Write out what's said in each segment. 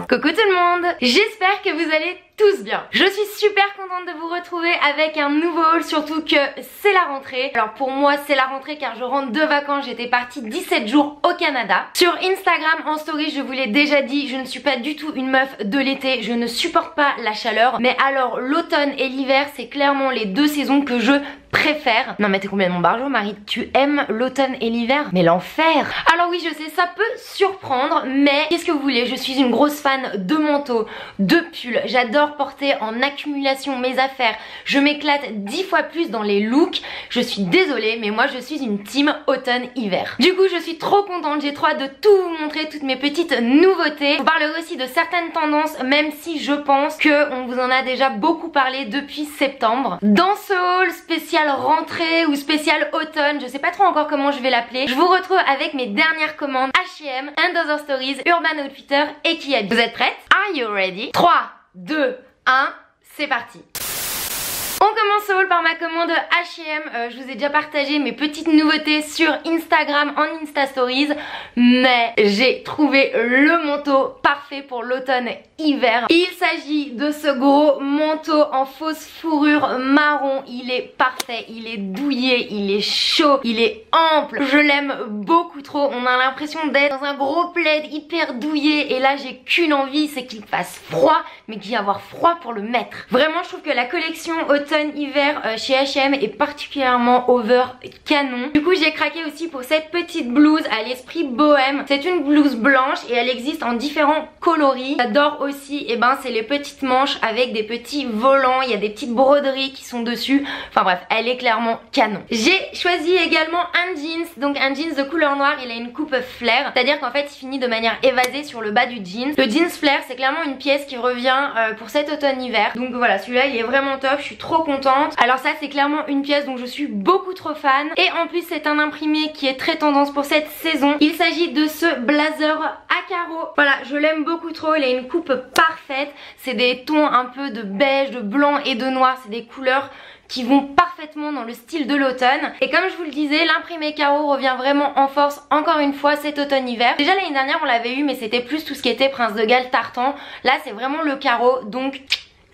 Coucou tout le monde, j'espère que vous allez tous bien. Je suis super contente de vous retrouver avec un nouveau haul, surtout que c'est la rentrée. Alors pour moi c'est la rentrée car je rentre de vacances, j'étais partie 17 jours au Canada. Sur Instagram en story je vous l'ai déjà dit, je ne suis pas du tout une meuf de l'été, je ne supporte pas la chaleur. Mais alors l'automne et l'hiver c'est clairement les deux saisons que je préfère. Non mais t'es complètement barjot Marie, tu aimes l'automne et l'hiver? Mais l'enfer! Alors oui je sais ça peut surprendre mais qu'est-ce que vous voulez, je suis une grosse fan de manteaux, de pulls, j'adore porter en accumulation mes affaires, je m'éclate 10 fois plus dans les looks. Je suis désolée mais moi je suis une team automne-hiver. Du coup je suis trop contente, j'ai trop hâte de tout vous montrer, toutes mes petites nouveautés. Je vous parlerai aussi de certaines tendances même si je pense que on vous en a déjà beaucoup parlé depuis septembre. Dans ce haul spécial rentrée ou spécial automne, je sais pas trop encore comment je vais l'appeler, je vous retrouve avec mes dernières commandes H&M, And Other Stories, Urban Outfitters et Kiabi. Vous êtes prêtes? Are you ready? 3, 2, 1, c'est parti. On commence ce haul par ma commande H&M. Je vous ai déjà partagé mes petites nouveautés sur Instagram en Insta Stories, mais j'ai trouvé le manteau parfait pour l'automne-hiver. Il s'agit de ce gros manteau en fausse fourrure marron. Il est parfait, il est douillet, il est chaud, il est ample. Je l'aime beaucoup trop. On a l'impression d'être dans un gros plaid hyper douillet et là j'ai qu'une envie, c'est qu'il fasse froid, mais qu'il y ait avoir froid pour le mettre. Vraiment je trouve que la collection automne-hiver chez H&M est particulièrement over canon. Du coup j'ai craqué aussi pour cette petite blouse à l'esprit bohème. C'est une blouse blanche et elle existe en différents coloris. J'adore aussi, et ben c'est les petites manches avec des petits volants, il y a des petites broderies qui sont dessus. Enfin bref, elle est clairement canon. J'ai choisi également un jeans, donc un jeans de couleur noire, il a une coupe flair, c'est-à-dire qu'en fait il finit de manière évasée sur le bas du jeans. Le jeans flair c'est clairement une pièce qui revient pour cet automne-hiver. Donc voilà, celui-là il est vraiment top, je suis trop contente. Alors ça c'est clairement une pièce dont je suis beaucoup trop fan et en plus c'est un imprimé qui est très tendance pour cette saison. Il s'agit de ce blazer à carreaux. Voilà, je l'aime beaucoup trop, il a une coupe parfaite, c'est des tons un peu de beige, de blanc et de noir, c'est des couleurs qui vont parfaitement dans le style de l'automne. Et comme je vous le disais, l'imprimé carreau revient vraiment en force encore une fois cet automne-hiver. Déjà l'année dernière on l'avait eu mais c'était plus tout ce qui était Prince de Galles tartan. Là c'est vraiment le carreau donc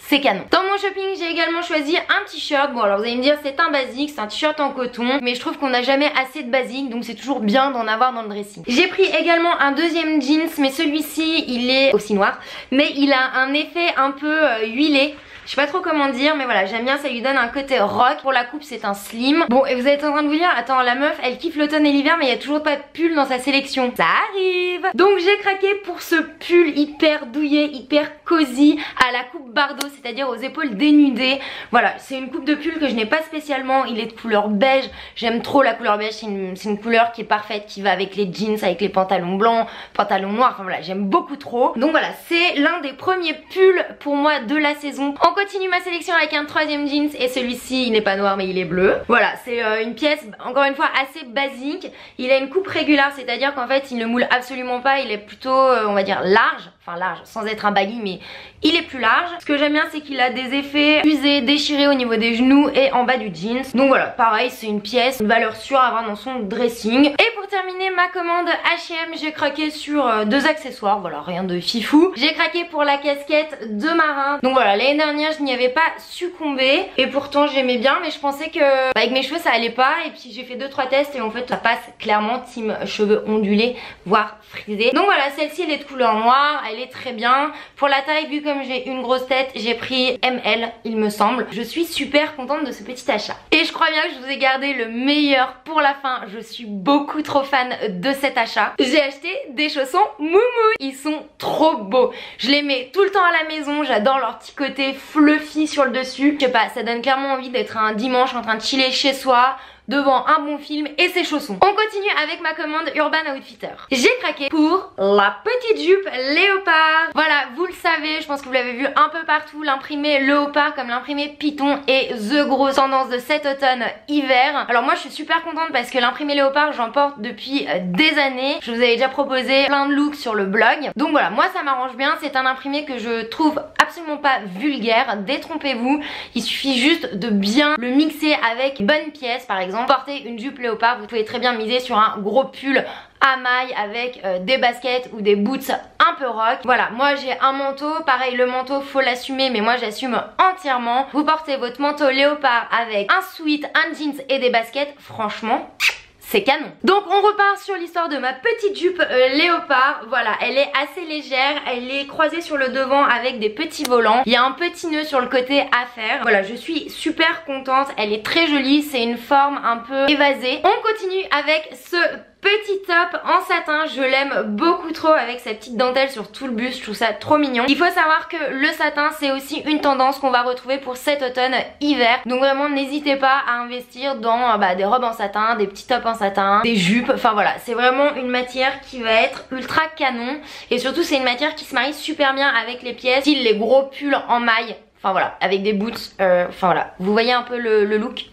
c'est canon. Dans mon shopping j'ai également choisi un t-shirt. Bon alors vous allez me dire c'est un basique, c'est un t-shirt en coton, mais je trouve qu'on n'a jamais assez de basique donc c'est toujours bien d'en avoir dans le dressing. J'ai pris également un deuxième jeans mais celui-ci il est aussi noir mais il a un effet un peu huilé. Je sais pas trop comment dire mais voilà j'aime bien, ça lui donne un côté rock. Pour la coupe c'est un slim. Bon et vous êtes en train de vous dire attends la meuf elle kiffe l'automne et l'hiver mais il y a toujours pas de pull dans sa sélection. Ça arrive. Donc j'ai craqué pour ce pull hyper douillet, hyper cosy à la coupe bardeau, c'est-à-dire aux épaules dénudées. Voilà c'est une coupe de pull que je n'ai pas spécialement, il est de couleur beige. J'aime trop la couleur beige, c'est une couleur qui est parfaite, qui va avec les jeans, avec les pantalons blancs, pantalons noirs, enfin voilà j'aime beaucoup trop. Donc voilà c'est l'un des premiers pulls pour moi de la saison. On continue ma sélection avec un troisième jeans et celui-ci il n'est pas noir mais il est bleu. Voilà c'est une pièce encore une fois assez basique. Il a une coupe régulière, c'est-à-dire qu'en fait il ne moule absolument pas, il est plutôt on va dire large. Enfin large sans être un baggy mais il est plus large. Ce que j'aime bien c'est qu'il a des effets usés, déchirés au niveau des genoux et en bas du jeans. Donc voilà pareil c'est une pièce, une valeur sûre à avoir dans son dressing. Et pour terminer ma commande H&M j'ai craqué sur deux accessoires, voilà rien de fifou. J'ai craqué pour la casquette de marin. Donc voilà l'année dernière je n'y avais pas succombé et pourtant j'aimais bien mais je pensais que avec mes cheveux ça allait pas et puis j'ai fait 2-3 tests et en fait ça passe clairement team cheveux ondulés voire frisés. Donc voilà celle-ci elle est de couleur noire, elle est très bien. Pour la taille vu comme j'ai une grosse tête j'ai pris ML il me semble. Je suis super contente de ce petit achat. Et je crois bien que je vous ai gardé le meilleur pour la fin, je suis beaucoup trop fan de cet achat. J'ai acheté des chaussons Moumou, ils sont trop beaux. Je les mets tout le temps à la maison, j'adore leur petit côté fluffy sur le dessus. Je sais pas, ça donne clairement envie d'être un dimanche en train de chiller chez soi devant un bon film et ses chaussons. On continue avec ma commande Urban Outfitters. J'ai craqué pour la petite jupe léopard. Voilà, vous le savez, je pense que vous l'avez vu un peu partout, l'imprimé léopard comme l'imprimé python est the grosse tendance de cet automne-hiver. Alors moi je suis super contente parce que l'imprimé léopard j'en porte depuis des années. Je vous avais déjà proposé plein de looks sur le blog. Donc voilà, moi ça m'arrange bien, c'est un imprimé que je trouve absolument pas vulgaire, détrompez-vous. Il suffit juste de bien le mixer avec une bonne pièce par exemple. Portez une jupe léopard, vous pouvez très bien miser sur un gros pull à mailles avec des baskets ou des boots un peu rock. Voilà, moi j'ai un manteau, pareil le manteau faut l'assumer mais moi j'assume entièrement. Vous portez votre manteau léopard avec un sweat, un jeans et des baskets, franchement c'est canon. Donc on repart sur l'histoire de ma petite jupe léopard. Voilà, elle est assez légère, elle est croisée sur le devant avec des petits volants. Il y a un petit nœud sur le côté à faire. Voilà, je suis super contente, elle est très jolie, c'est une forme un peu évasée. On continue avec ce petit top en satin, je l'aime beaucoup trop avec sa petite dentelle sur tout le buste, je trouve ça trop mignon. Il faut savoir que le satin c'est aussi une tendance qu'on va retrouver pour cet automne hiver. Donc vraiment n'hésitez pas à investir dans des robes en satin, des petits tops en satin, des jupes, enfin voilà, c'est vraiment une matière qui va être ultra canon. Et surtout c'est une matière qui se marie super bien avec les pièces, style les gros pulls en maille, enfin voilà, avec des boots, enfin voilà, vous voyez un peu le look.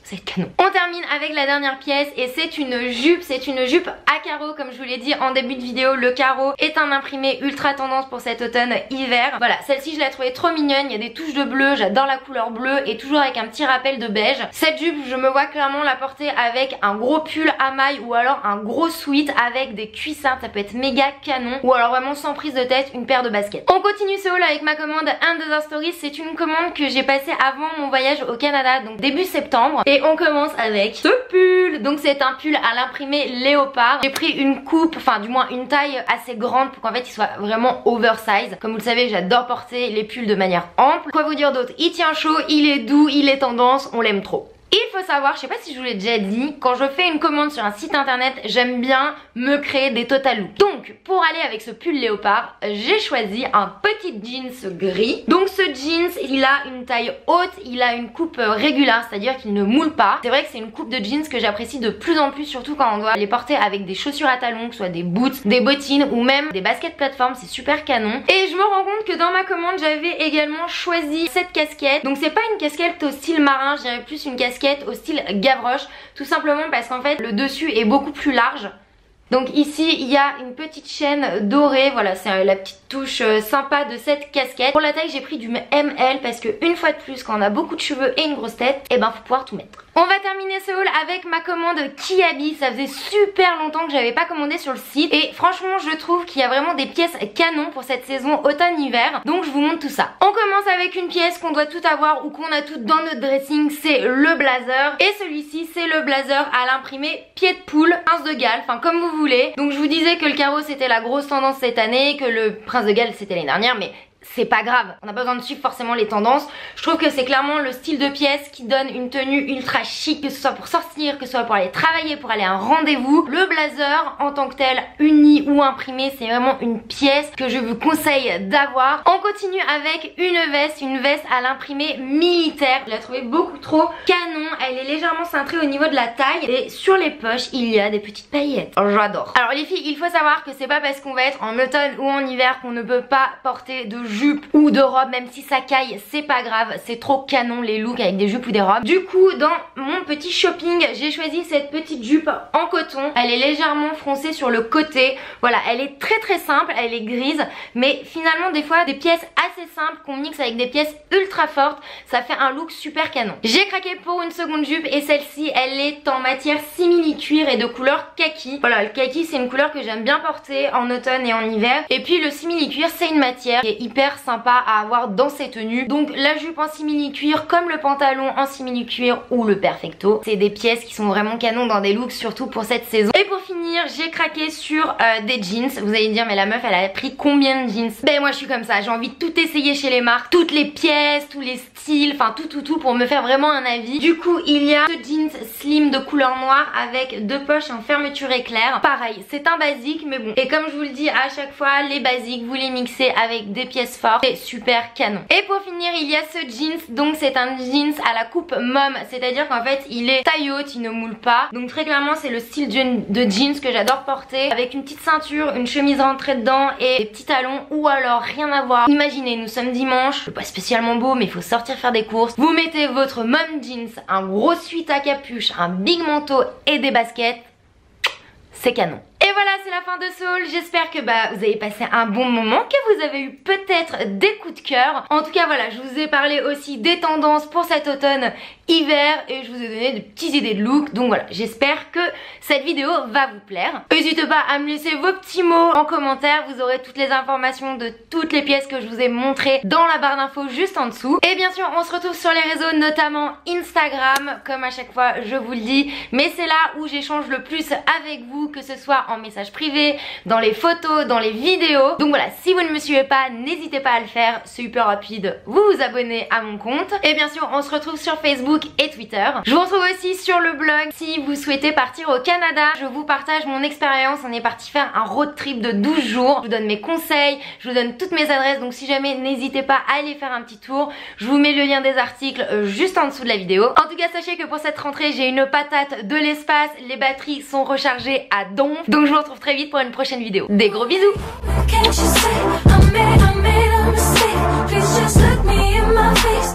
C'est canon. On termine avec la dernière pièce et c'est une jupe à carreaux comme je vous l'ai dit en début de vidéo. Le carreau est un imprimé ultra tendance pour cet automne hiver. Voilà, celle-ci je la trouvais trop mignonne, il y a des touches de bleu, j'adore la couleur bleue et toujours avec un petit rappel de beige. Cette jupe je me vois clairement la porter avec un gros pull à maille ou alors un gros sweat avec des cuissards, ça peut être méga canon, ou alors vraiment sans prise de tête une paire de baskets. On continue ce haul avec ma commande Another Story, c'est une commande que j'ai passée avant mon voyage au Canada, donc début septembre, et on commence avec ce pull. Donc c'est un pull à l'imprimé léopard. J'ai pris une coupe, enfin du moins une taille assez grande pour qu'en fait il soit vraiment oversize. Comme vous le savez, j'adore porter les pulls de manière ample. Quoi vous dire d'autre? Il tient chaud, il est doux, il est tendance, on l'aime trop. Il faut savoir, je sais pas si je vous l'ai déjà dit, quand je fais une commande sur un site internet, j'aime bien me créer des total looks. Donc pour aller avec ce pull léopard, j'ai choisi un petit jeans gris. Donc ce jeans, il a une taille haute, il a une coupe régulière, c'est-à-dire qu'il ne moule pas. C'est vrai que c'est une coupe de jeans que j'apprécie de plus en plus, surtout quand on doit les porter avec des chaussures à talons, que ce soit des boots, des bottines ou même des baskets plateforme, c'est super canon. Et je me rends compte que dans ma commande, j'avais également choisi cette casquette. Donc c'est pas une casquette au style marin, je dirais plus une casquette au style Gavroche, tout simplement parce qu'en fait le dessus est beaucoup plus large. Donc ici il y a une petite chaîne dorée, voilà c'est la petite touche sympa de cette casquette. Pour la taille j'ai pris du ML parce que une fois de plus quand on a beaucoup de cheveux et une grosse tête, et ben faut pouvoir tout mettre. On va terminer ce haul avec ma commande Kiabi. Ça faisait super longtemps que j'avais pas commandé sur le site et franchement je trouve qu'il y a vraiment des pièces canon pour cette saison automne-hiver. Donc je vous montre tout ça. On commence avec une pièce qu'on doit tout avoir ou qu'on a toutes dans notre dressing, c'est le blazer. Et celui-ci c'est le blazer à l'imprimé pied de poule, Prince de Galles, enfin comme vous voulez. Donc je vous disais que le carreau c'était la grosse tendance cette année, que le Prince de Galles c'était l'année dernière, mais c'est pas grave, on n'a pas besoin de suivre forcément les tendances. Je trouve que c'est clairement le style de pièce qui donne une tenue ultra chic, que ce soit pour sortir, que ce soit pour aller travailler, pour aller à un rendez-vous. Le blazer en tant que tel, uni ou imprimé, c'est vraiment une pièce que je vous conseille d'avoir. On continue avec une veste à l'imprimé militaire. Je l'ai trouvée beaucoup trop canon, elle est légèrement cintrée au niveau de la taille et sur les poches il y a des petites paillettes. J'adore. Alors les filles, il faut savoir que c'est pas parce qu'on va être en automne ou en hiver qu'on ne peut pas porter de jupe ou de robe, même si ça caille c'est pas grave, c'est trop canon les looks avec des jupes ou des robes. Du coup dans mon petit shopping j'ai choisi cette petite jupe en coton, elle est légèrement froncée sur le côté, voilà elle est très simple, elle est grise mais finalement des fois des pièces assez simples qu'on mixe avec des pièces ultra fortes, ça fait un look super canon. J'ai craqué pour une seconde jupe et celle-ci elle est en matière simili cuir et de couleur kaki. Voilà le kaki c'est une couleur que j'aime bien porter en automne et en hiver et puis le simili cuir c'est une matière qui est hyper sympa à avoir dans ces tenues. Donc la jupe en simili cuir comme le pantalon en simili cuir ou le perfecto, c'est des pièces qui sont vraiment canon dans des looks surtout pour cette saison. Et pour finir j'ai craqué sur des jeans. Vous allez me dire mais la meuf elle a pris combien de jeans? Ben moi je suis comme ça, j'ai envie de tout essayer chez les marques, toutes les pièces, tous les styles, enfin tout pour me faire vraiment un avis. Du coup il y a ce jeans slim de couleur noire avec deux poches en fermeture éclair. Pareil c'est un basique mais bon, et comme je vous le dis à chaque fois les basiques vous les mixez avec des pièces fortes, c'est super canon. Et pour finir il y a ce jeans, donc c'est un jeans à la coupe mom, c'est à dire qu'en fait il est taille haute, il ne moule pas, donc très clairement c'est le style de jeans que j'adore porter, avec une petite ceinture, une chemise rentrée dedans et des petits talons, ou alors rien à voir. Imaginez nous sommes dimanche, pas spécialement beau mais il faut sortir faire des courses, vous mettez votre mom jeans, un gros sweat à capuche, un big manteau et des baskets, c'est canon. Et voilà c'est la fin de ce haul. J'espère que vous avez passé un bon moment, que vous avez eu peut-être des coups de cœur. En tout cas voilà, je vous ai parlé aussi des tendances pour cet automne hiver et je vous ai donné de petites idées de look. Donc voilà, j'espère que cette vidéo va vous plaire. N'hésitez pas à me laisser vos petits mots en commentaire. Vous aurez toutes les informations de toutes les pièces que je vous ai montrées dans la barre d'infos juste en dessous. Et bien sûr, on se retrouve sur les réseaux, notamment Instagram, comme à chaque fois je vous le dis. Mais c'est là où j'échange le plus avec vous, que ce soit en message privé, dans les photos, dans les vidéos. Donc voilà, si vous ne me suivez pas, n'hésitez pas à le faire, c'est hyper rapide. Vous vous abonnez à mon compte. Et bien sûr, on se retrouve sur Facebook et Twitter. Je vous retrouve aussi sur le blog si vous souhaitez partir au Canada. Je vous partage mon expérience. On est parti faire un road trip de 12 jours. Je vous donne mes conseils, je vous donne toutes mes adresses. Donc si jamais, n'hésitez pas à aller faire un petit tour. Je vous mets le lien des articles juste en dessous de la vidéo. En tout cas, sachez que pour cette rentrée, j'ai une patate de l'espace. Les batteries sont rechargées à donf. Donc je vous retrouve très vite pour une prochaine vidéo. Des gros bisous.